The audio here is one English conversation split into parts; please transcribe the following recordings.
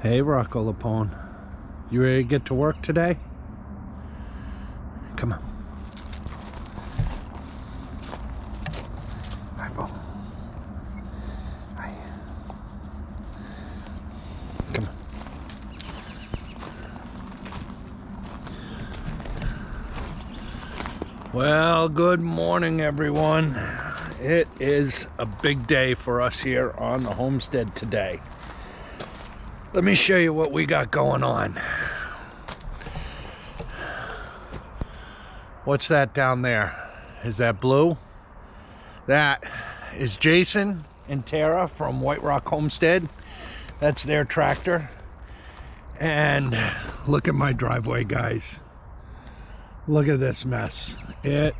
Hey, Rocco Lapone. You ready to get to work today? Come on. Hi, Bo. Hi. Come on. Well, good morning, everyone. It is a big day for us here on the homestead today. Let me show you what we got going on. What's that down there? Is that blue? That is Jason and Tara from White Rock Homestead. That's their tractor. And look at my driveway, guys. Look at this mess. It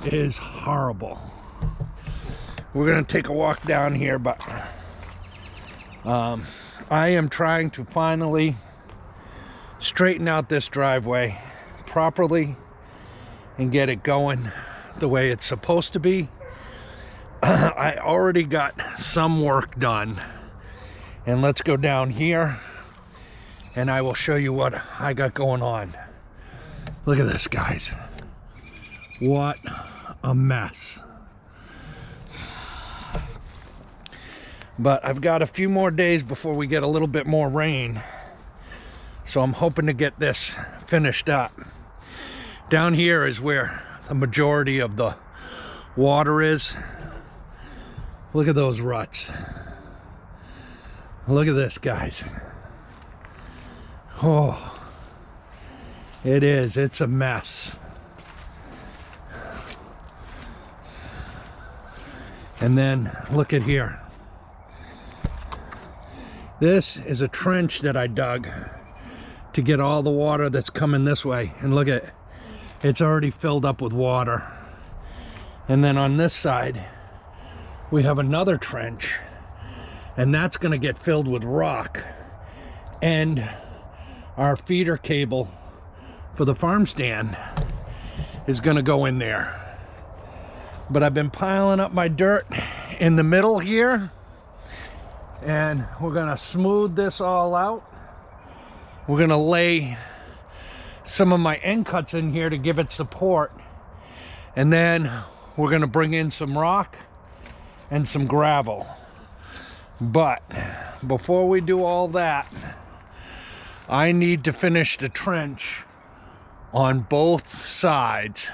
is horrible. We're gonna take a walk down here, but I am trying to finally straighten out this driveway properly and get it going the way it's supposed to be. I already got some work done, and let's go down here and I will show you what I got going on. Look at this, guys. What a mess. But I've got a few more days before we get a little bit more rain, so I'm hoping to get this finished up. Down here is where the majority of the water is. Look at those ruts. Look at this, guys. Oh, it's a mess. And then look at here. This is a trench that I dug to get all the water that's coming this way. And look at it, it's already filled up with water. And then on this side, we have another trench, and that's gonna get filled with rock. And our feeder cable for the farm stand is gonna go in there. But I've been piling up my dirt in the middle here, and we're gonna smooth this all out. We're gonna lay some of my end cuts in here to give it support, and then we're gonna bring in some rock and some gravel. But before we do all that, I need to finish the trench on both sides.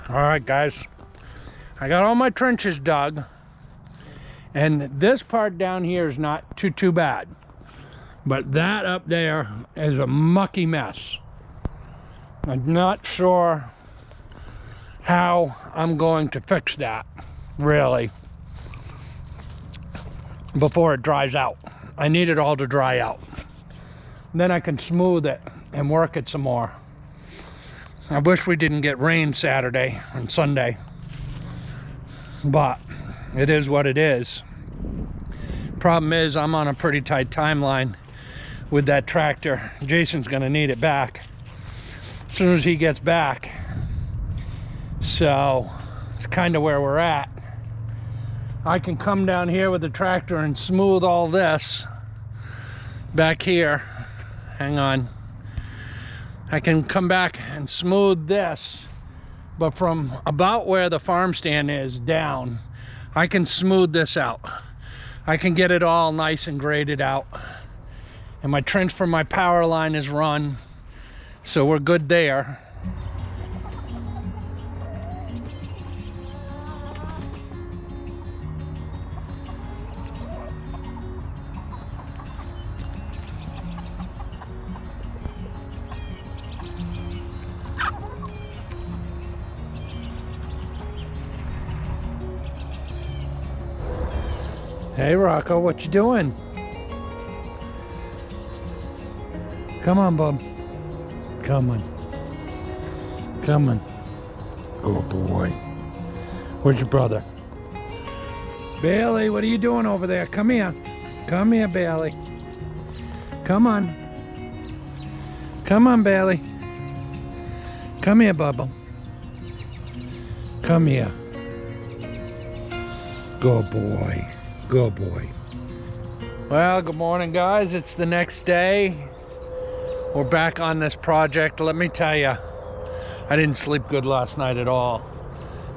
All right, guys, I got all my trenches dug, and this part down here is not too bad, but that up there is a mucky mess. I'm not sure how I'm going to fix that, really, before it dries out. I need it all to dry out. Then I can smooth it and work it some more. I wish we didn't get rain Saturday and Sunday, but it is what it is. Problem is, I'm on a pretty tight timeline with that tractor. Jason's gonna need it back as soon as he gets back. So it's kind of where we're at. I can come down here with the tractor and smooth all this back here. Hang on. I can come back and smooth this, but from about where the farm stand is down, I can smooth this out. I can get it all nice and graded out. And my trench for my power line is run, so we're good there. Hey Rocco, what you doing? Come on, bub. Come on. Come on. Good boy. Where's your brother? Bailey, what are you doing over there? Come here. Come here, Bailey. Come on. Come on, Bailey. Come here, Bubba. Come here. Good boy. Good boy. Well, good morning, guys. It's the next day. We're back on this project. Let me tell you, I didn't sleep good last night at all.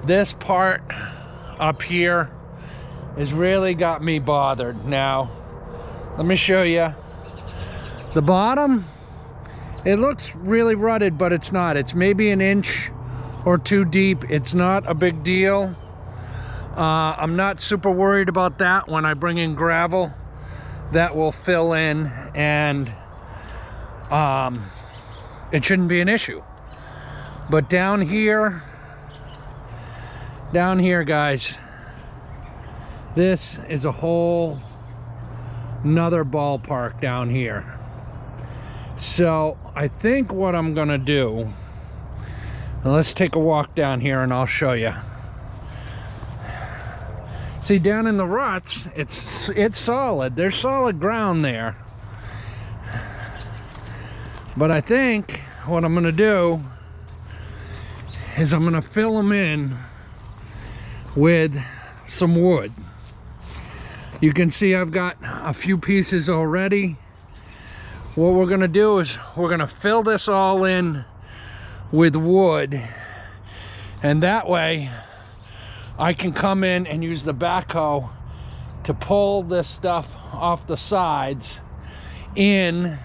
This part up here has really got me bothered. Now, let me show you. The bottom, it looks really rutted, but it's not. It's maybe an inch or two deep. It's not a big deal. I'm not super worried about that. When I bring in gravel, that will fill in, and it shouldn't be an issue. But down here guys, this is a whole nother ballpark down here. So I think what I'm gonna do, let's take a walk down here and I'll show you. See, down in the ruts, it's solid. There's solid ground there. But I think what I'm gonna do is I'm gonna fill them in with some wood. You can see I've got a few pieces already. What we're gonna do is we're gonna fill this all in with wood, and that way I can come in and use the backhoe to pull this stuff off the sides in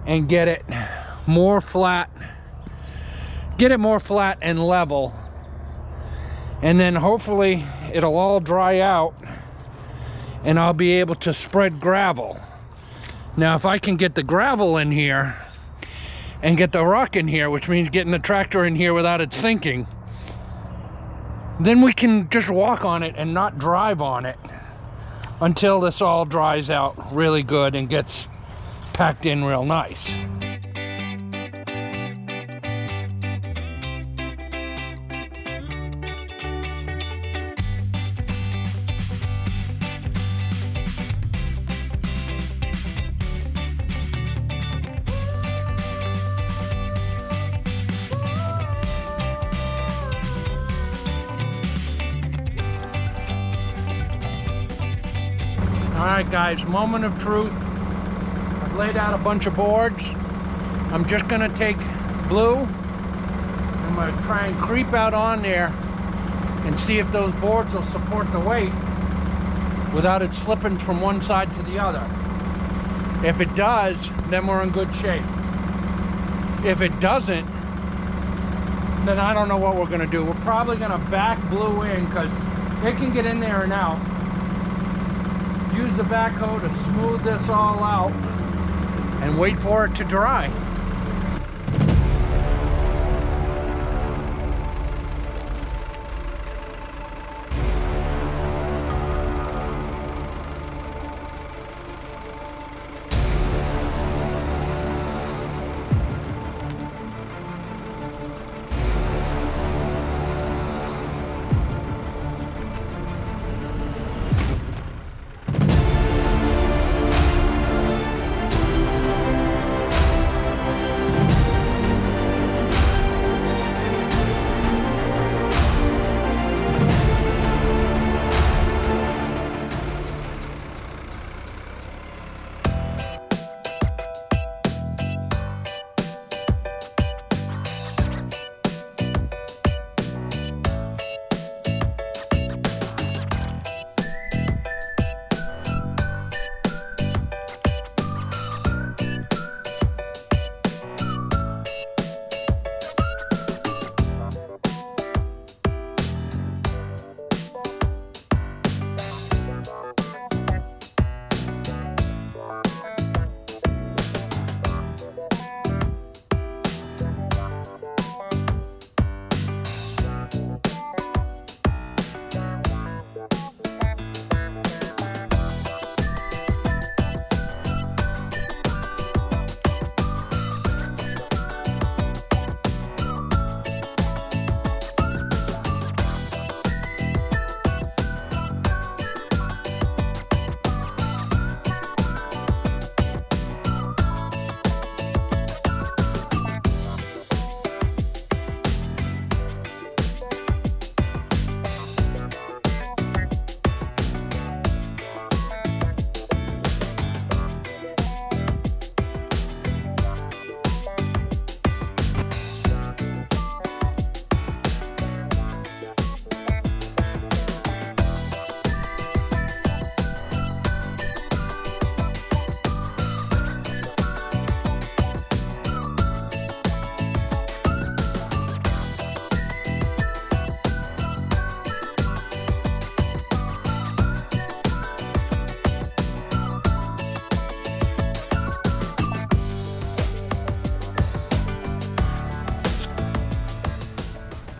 and get it more flat, and level. And then hopefully it'll all dry out and I'll be able to spread gravel. Now, if I can get the gravel in here and get the rock in here, which means getting the tractor in here without it sinking, then we can just walk on it and not drive on it until this all dries out really good and gets packed in real nice. Alright guys, moment of truth. I've laid out a bunch of boards. I'm just gonna take blue. I'm gonna try and creep out on there and see if those boards will support the weight without it slipping from one side to the other. If it does, then we're in good shape. If it doesn't, then I don't know what we're gonna do. We're probably gonna back blue in because it can get in there and out. Use the backhoe to smooth this all out and wait for it to dry.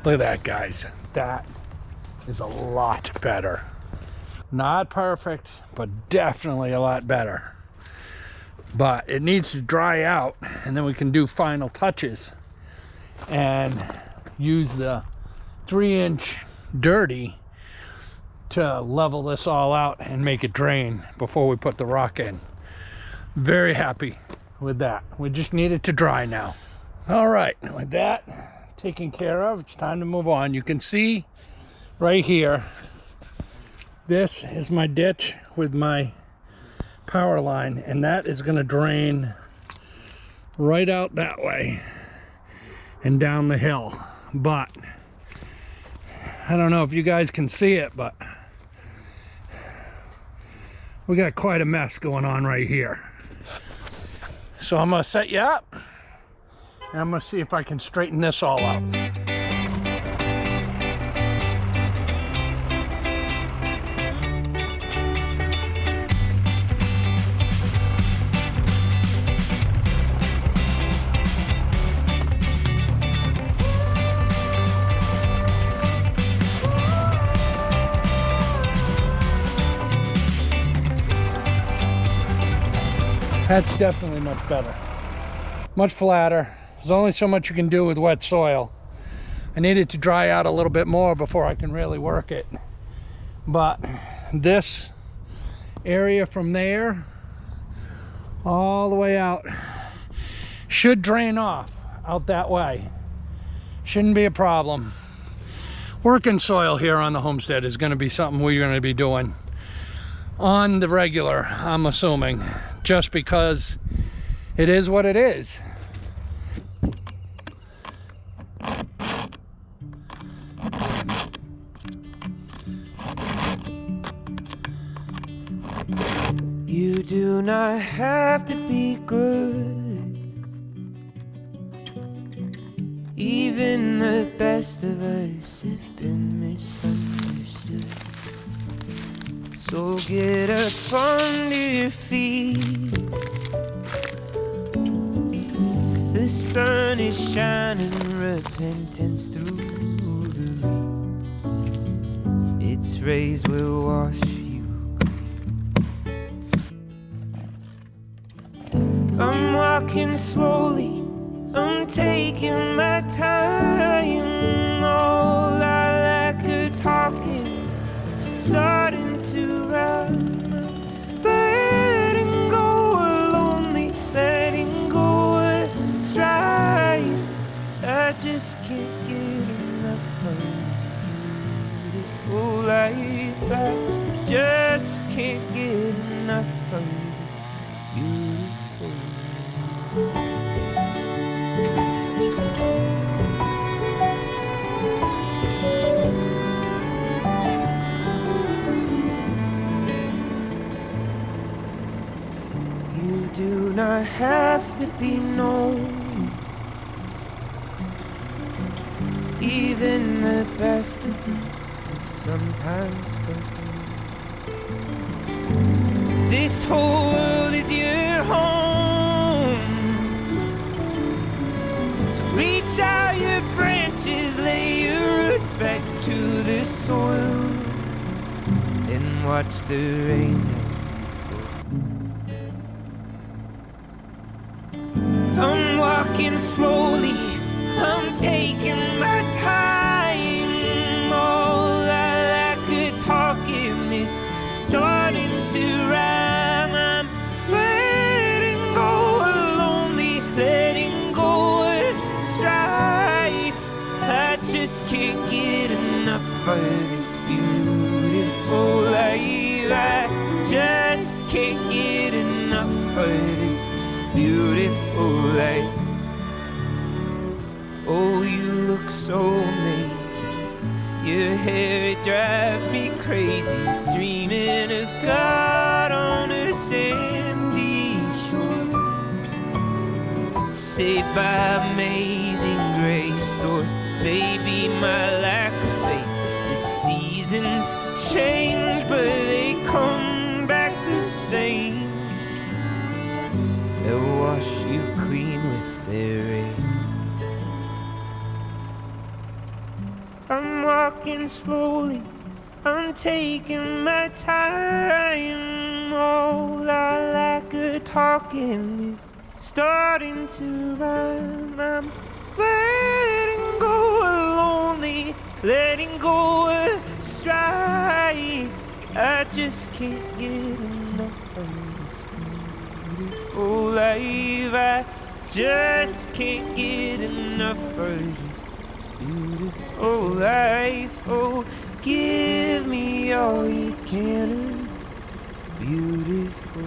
Look at that, guys. That is a lot better. Not perfect, but definitely a lot better. But it needs to dry out, and then we can do final touches and use the 3-inch dirty to level this all out and make it drain before we put the rock in. Very happy with that. We just need it to dry now. All right, with that taken care of, it's time to move on. You can see right here, this is my ditch with my power line, and that is going to drain right out that way and down the hill. But I don't know if you guys can see it, but we got quite a mess going on right here. So I'm gonna set you up and I'm gonna see if I can straighten this all out. That's definitely much better. Much flatter. There's only so much you can do with wet soil. I need it to dry out a little bit more before I can really work it. But this area from there all the way out should drain off out that way. Shouldn't be a problem. Working soil here on the homestead is going to be something we're going to be doing on the regular, I'm assuming, just because it is what it is. You do not have to be good. Even the best of us have been misunderstood. So get up onto your feet. The sun is shining, repentance through the leaf. Its rays will wash you. I'm walking slowly, I'm taking my time. All I like to talk is starting to run. Letting go of lonely, letting go of strife. I just can't get enough of this beautiful life. I just can't get enough of this beautiful life. You do not have to be known. Even the best of us have sometimes forgotten. This whole world is your home. So reach out your branches, lay your roots back to the soil, and watch the rain. I'm walking slowly, I'm taking my time. All I could talk in is starting to rhyme. I'm letting go of lonely, letting go of strife. I just can't get enough of this beautiful life. I just can't get enough of this beautiful life. Oh, you look so amazing. Your hair, it drives me crazy. Dreaming of God on a sandy shore, saved by amazing grace. Or maybe my lack of faith. The seasons change, but they come back the same. They'll wash you clean with their rain. slowly. I'm taking my time. All our lack of talking is starting to rhyme. I'm letting go of lonely, letting go of strife. I just can't get enough of this beautiful life. I just can't get enough of this beautiful life. Oh, give me all you can. Beautiful.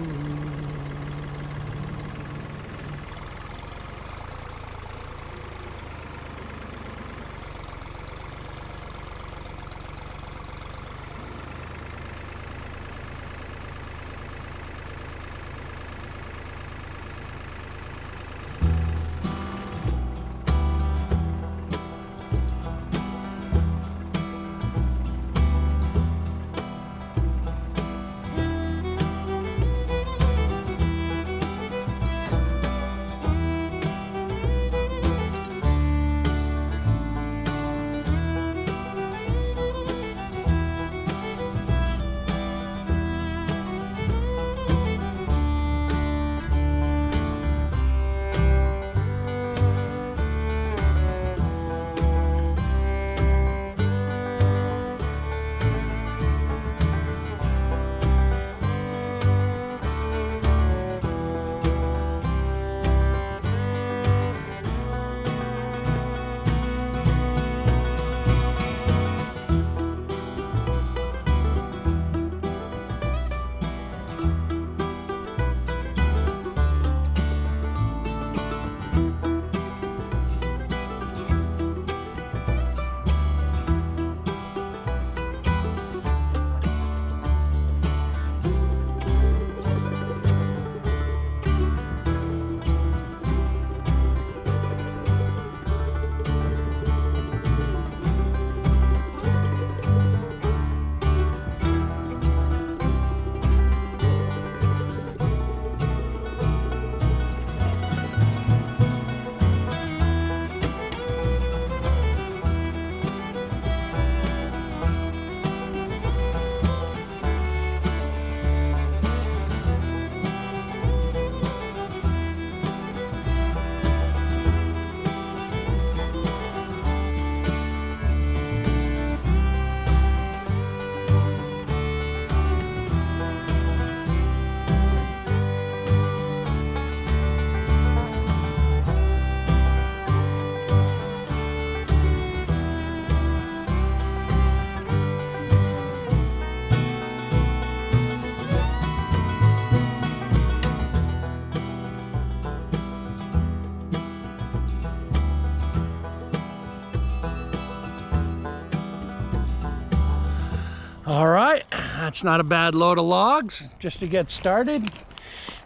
All right, that's not a bad load of logs just to get started.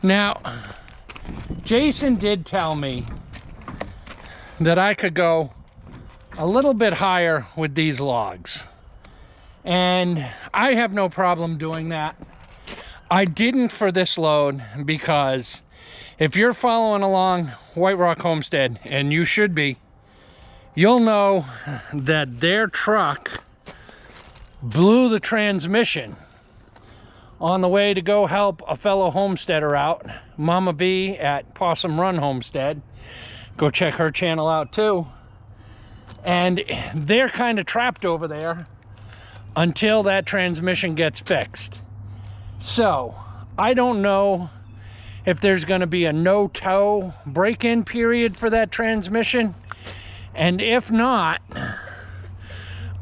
Now, Jason did tell me that I could go a little bit higher with these logs, and I have no problem doing that. I didn't for this load because if you're following along White Rock Homestead, and you should be, you'll know that their truck blew the transmission on the way to go help a fellow homesteader out, Mama V at Possum Run Homestead. Go check her channel out too. And they're kind of trapped over there until that transmission gets fixed. So I don't know if there's going to be a no-tow break-in period for that transmission, and if not,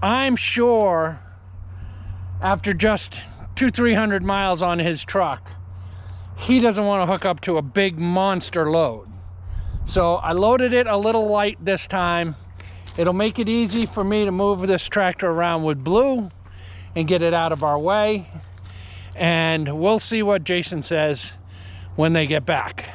I'm sure after just 200-300 miles on his truck, he doesn't want to hook up to a big monster load. So I loaded it a little light this time. It'll make it easy for me to move this tractor around with Blue and get it out of our way. And we'll see what Jason says when they get back.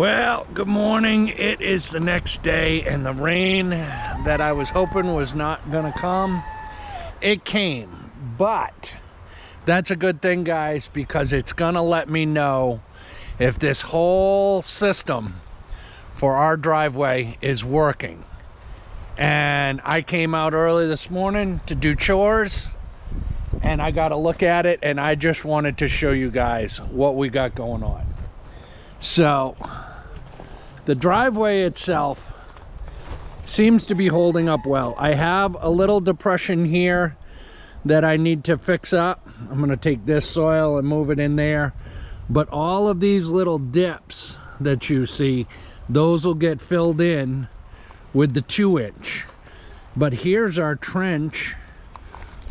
Well, good morning. It is the next day, and the rain that I was hoping was not gonna come, it came. But that's a good thing, guys, because it's gonna let me know if this whole system for our driveway is working. And I came out early this morning to do chores, and I got to look at it, and I just wanted to show you guys what we got going on. So the driveway itself seems to be holding up well. I have a little depression here that I need to fix up. I'm going to take this soil and move it in there, but all of these little dips that you see, those will get filled in with the 2-inch. But here's our trench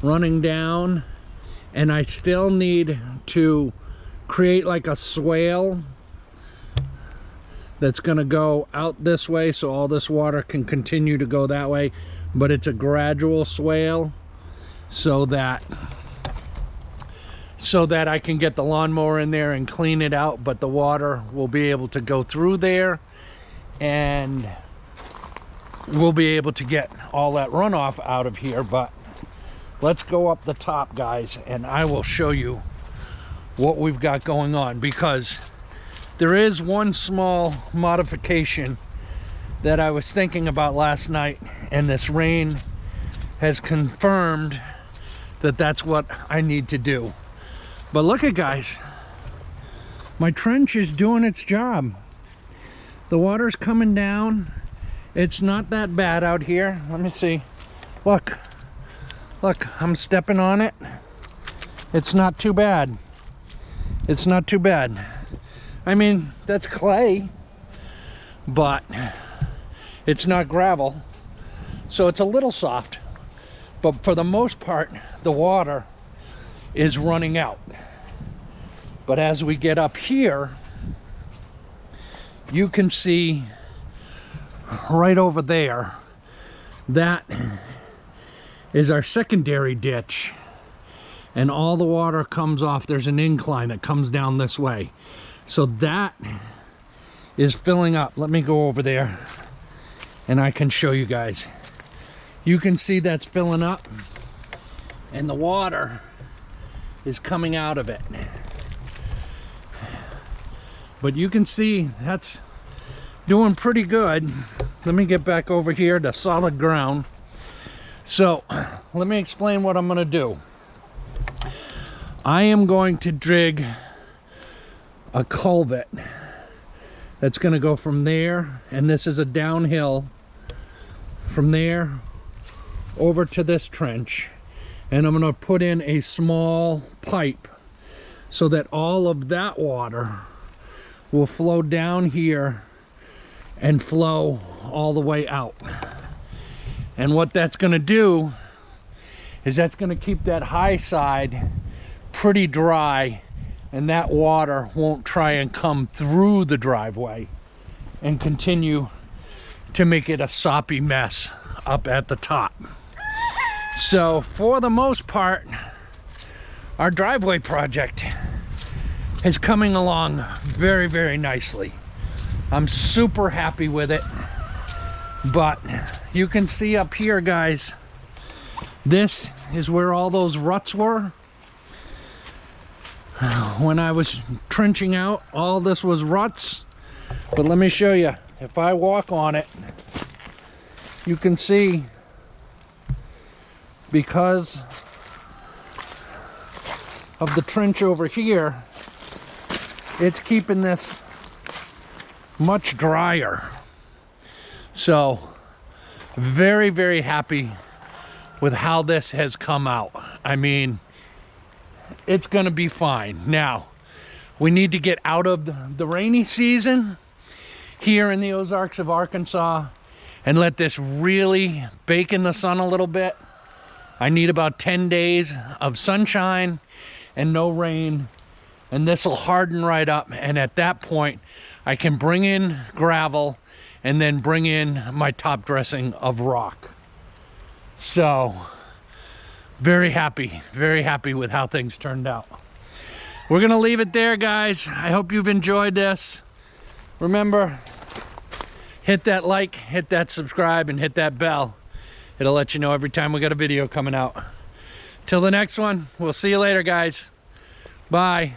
running down, and I still need to create like a swale that's gonna go out this way so all this water can continue to go that way, but it's a gradual swale so that I can get the lawnmower in there and clean it out, but the water will be able to go through there, and we'll be able to get all that runoff out of here. But let's go up the top, guys, and I will show you what we've got going on, because there is one small modification that I was thinking about last night, and this rain has confirmed that that's what I need to do. But look at, guys, my trench is doing its job. The water's coming down. It's not that bad out here. Let me see. Look, I'm stepping on it. It's not too bad. It's not too bad. I mean, that's clay, but it's not gravel, so it's a little soft. But for the most part, the water is running out. But as we get up here, you can see right over there, that is our secondary ditch, and all the water comes off. There's an incline that comes down this way, so that is filling up. Let me go over there and I can show you guys. You can see that's filling up, and the water is coming out of it. But you can see that's doing pretty good. Let me get back over here to solid ground. So let me explain what I'm going to do. I am going to dig a culvert that's going to go from there, and this is a downhill from there over to this trench, and I'm going to put in a small pipe so that all of that water will flow down here and flow all the way out. And what that's going to do is that's going to keep that high side pretty dry, and that water won't try and come through the driveway and continue to make it a soppy mess up at the top. So for the most part, our driveway project is coming along very, very nicely. I'm super happy with it. But you can see up here, guys, this is where all those ruts were. When I was trenching out, all this was ruts. But let me show you. If I walk on it, you can see, because of the trench over here, it's keeping this much drier. So very, very happy with how this has come out. I mean, it's gonna be fine. Now, we need to get out of the rainy season here in the Ozarks of Arkansas and let this really bake in the sun a little bit. I need about 10 days of sunshine and no rain, and this will harden right up, and at that point I can bring in gravel and then bring in my top dressing of rock. So very happy with how things turned out. We're gonna leave it there, guys. I hope you've enjoyed this. Remember, hit that like, hit that subscribe, and hit that bell. It'll let you know every time we got a video coming out. Till the next one, we'll see you later, guys. Bye.